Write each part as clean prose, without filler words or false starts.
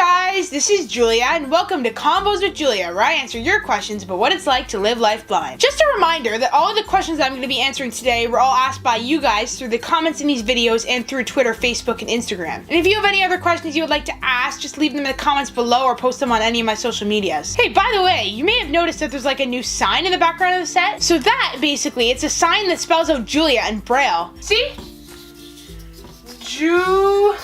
guys, this is Julia and welcome to Convos with Julia, where I answer your questions about what it's like to live life blind. Just a reminder that all of the questions that I'm going to be answering today were all asked by you guys through the comments in these videos and through Twitter, Facebook, and Instagram. And if you have any other questions you would like to ask, just leave them in the comments below or post them on any of my social medias. Hey, by the way, you may have noticed that there's like a new sign in the background of the set. So that, basically, it's a sign that spells out Julia in Braille. See? Julia.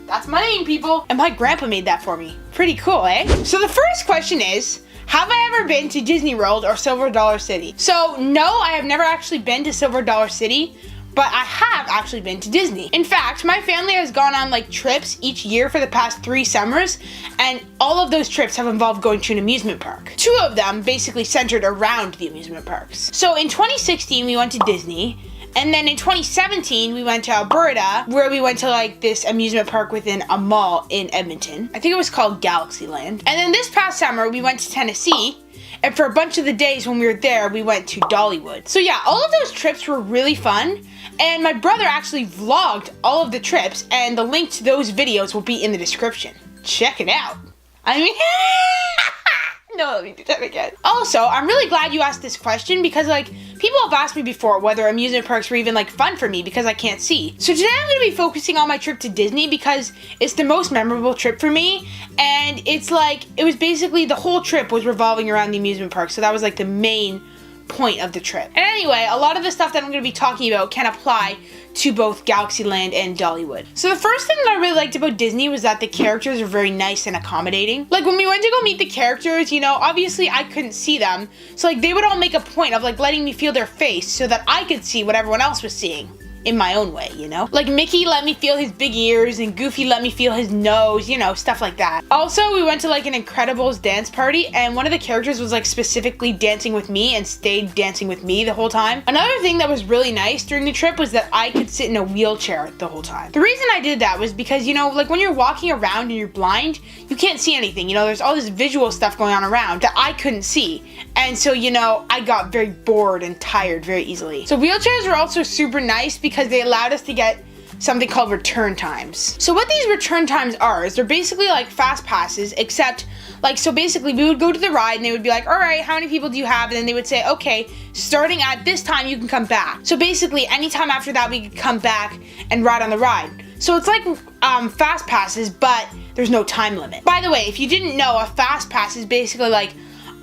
That's my name, people. And my grandpa made that for me. Pretty cool, eh? So the first question is, have I ever been to Disney World or Silver Dollar City? So no, I have never actually been to Silver Dollar City, but I have actually been to Disney. In fact, my family has gone on like trips each year for the past 3 summers, and all of those trips have involved going to an amusement park. 2 of them basically centered around the amusement parks. So in 2016, we went to Disney. And then in 2017, we went to Alberta, where we went to like this amusement park within a mall in Edmonton. I think it was called Galaxyland. And then this past summer, we went to Tennessee. And for a bunch of the days when we were there, we went to Dollywood. So yeah, all of those trips were really fun. And my brother actually vlogged all of the trips, and the link to those videos will be in the description. Check it out. I mean... No, let me do that again. Also, I'm really glad you asked this question because like people have asked me before whether amusement parks were even like fun for me because I can't see. So today I'm going to be focusing on my trip to Disney because it's the most memorable trip for me, and it's like it was basically the whole trip was revolving around the amusement park. So that was like the main point of the trip. And anyway, a lot of the stuff that I'm going to be talking about can apply to both Galaxyland and Dollywood. So the first thing that I really liked about Disney was that the characters are very nice and accommodating. Like when we went to go meet the characters, you know, obviously I couldn't see them. So like they would all make a point of like letting me feel their face so that I could see what everyone else was seeing. In my own way, you know? Like Mickey let me feel his big ears and Goofy let me feel his nose, you know, stuff like that. Also, we went to like an Incredibles dance party, and one of the characters was like specifically dancing with me and stayed dancing with me the whole time. Another thing that was really nice during the trip was that I could sit in a wheelchair the whole time. The reason I did that was because, you know, like when you're walking around and you're blind, you can't see anything. You know, there's all this visual stuff going on around that I couldn't see. And so, you know, I got very bored and tired very easily. So wheelchairs were also super nice because they allowed us to get something called return times. So what these return times are is they're basically like fast passes, except like, so basically we would go to the ride and they would be like, all right, how many people do you have? And then they would say, okay, starting at this time you can come back. So basically anytime after that we could come back and ride on the ride. So it's like fast passes, but there's no time limit. By the way, if you didn't know, a fast pass is basically like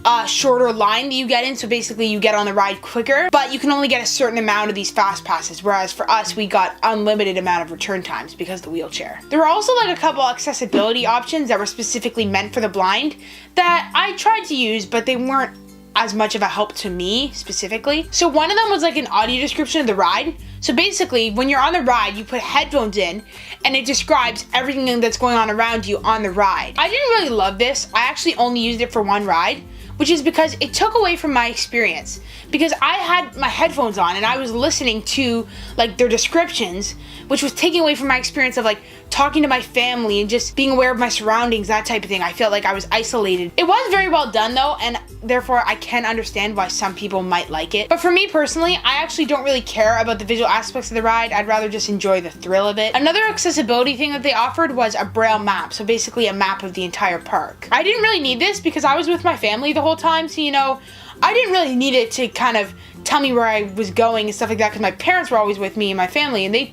a shorter line that you get in, so basically you get on the ride quicker, but you can only get a certain amount of these fast passes, whereas for us we got unlimited amount of return times because of the wheelchair. There were also like a couple accessibility options that were specifically meant for the blind that I tried to use, but they weren't as much of a help to me specifically. So one of them was like an audio description of the ride. So basically when you're on the ride, you put headphones in and it describes everything that's going on around you on the ride. I didn't really love this. I actually only used it for one ride, which is because it took away from my experience. Because I had my headphones on and I was listening to like their descriptions, which was taking away from my experience of like talking to my family and just being aware of my surroundings, that type of thing. I felt like I was isolated. It was very well done though, and therefore I can understand why some people might like it. But for me personally, I actually don't really care about the visual aspects of the ride. I'd rather just enjoy the thrill of it. Another accessibility thing that they offered was a braille map. So basically a map of the entire park. I didn't really need this because I was with my family the whole time. So, you know, I didn't really need it to kind of tell me where I was going and stuff like that because my parents were always with me and my family, and they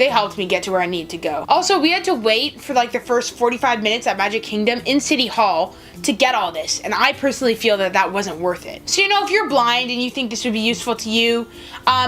helped me get to where I needed to go. Also, we had to wait for like the first 45 minutes at Magic Kingdom in City Hall to get all this, and I personally feel that that wasn't worth it. So, you know, if you're blind and you think this would be useful to you,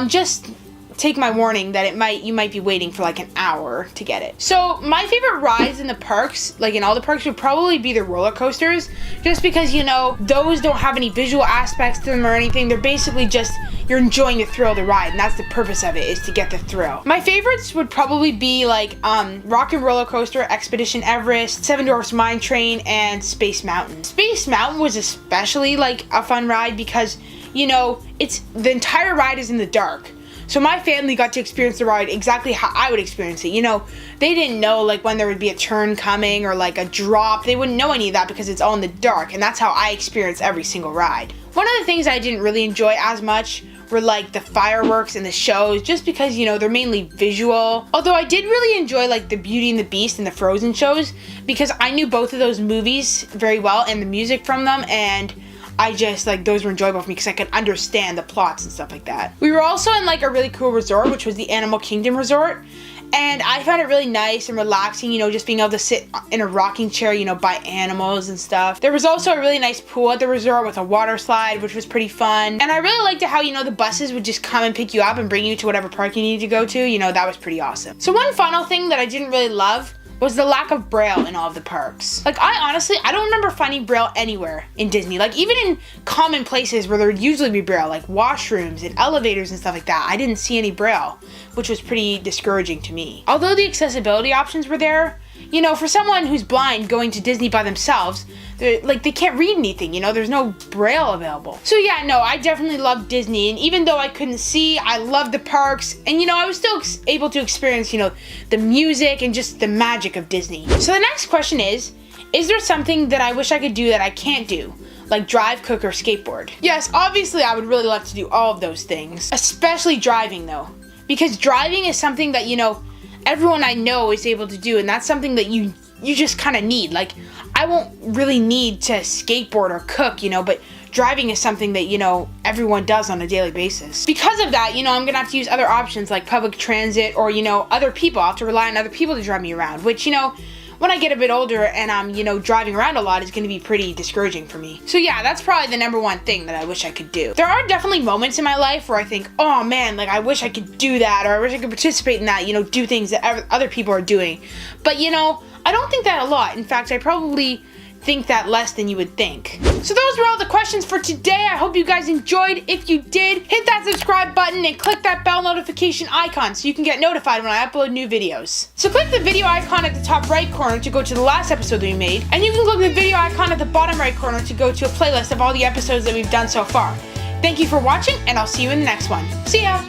just take my warning that you might be waiting for like an hour to get it. So my favorite rides in the parks, like in all the parks, would probably be the roller coasters, just because, you know, those don't have any visual aspects to them or anything. They're basically just, you're enjoying the thrill of the ride, and that's the purpose of it, is to get the thrill. My favorites would probably be like Rock and Roller Coaster, Expedition Everest, Seven Dwarfs Mine Train, and Space Mountain. Space Mountain was especially like a fun ride because, you know, the entire ride is in the dark. So my family got to experience the ride exactly how I would experience it. You know, they didn't know like when there would be a turn coming or like a drop. They wouldn't know any of that because it's all in the dark, and that's how I experienced every single ride. One of the things I didn't really enjoy as much were like the fireworks and the shows, just because, you know, they're mainly visual. Although I did really enjoy like the Beauty and the Beast and the Frozen shows, because I knew both of those movies very well and the music from them, and I just, like, those were enjoyable for me because I could understand the plots and stuff like that. We were also in like a really cool resort, which was the Animal Kingdom Resort. And I found it really nice and relaxing, you know, just being able to sit in a rocking chair, you know, by animals and stuff. There was also a really nice pool at the resort with a water slide, which was pretty fun. And I really liked how, you know, the buses would just come and pick you up and bring you to whatever park you needed to go to. You know, that was pretty awesome. So one final thing that I didn't really love was the lack of Braille in all of the parks. Like, I don't remember finding Braille anywhere in Disney. Like, even in common places where there would usually be Braille, like washrooms and elevators and stuff like that, I didn't see any Braille, which was pretty discouraging to me. Although the accessibility options were there, you know, for someone who's blind going to Disney by themselves, they can't read anything, you know, there's no Braille available. So yeah, no, I definitely loved Disney, and even though I couldn't see, I loved the parks, and you know, I was still able to experience, you know, the music and just the magic of Disney. So the next question is there something that I wish I could do that I can't do? Like drive, cook, or skateboard? Yes, obviously I would really love to do all of those things, especially driving though, because driving is something that, you know, everyone I know is able to do, and that's something that you just kind of need. Like, I won't really need to skateboard or cook, you know, but driving is something that, you know, everyone does on a daily basis. Because of that, you know, I'm gonna have to use other options like public transit or, you know, other people. I'll have to rely on other people to drive me around, which, you know, when I get a bit older and I'm, you know, driving around a lot, is gonna be pretty discouraging for me. So yeah, that's probably the number one thing that I wish I could do. There are definitely moments in my life where I think, oh man, like I wish I could do that, or I wish I could participate in that, you know, do things that other people are doing. But you know, I don't think that a lot. In fact, I probably think that less than you would think. So those were all the questions for today. I hope you guys enjoyed. If you did, hit that subscribe button and click that bell notification icon so you can get notified when I upload new videos. So click the video icon at the top right corner to go to the last episode that we made, and you can click the video icon at the bottom right corner to go to a playlist of all the episodes that we've done so far. Thank you for watching, and I'll see you in the next one. See ya!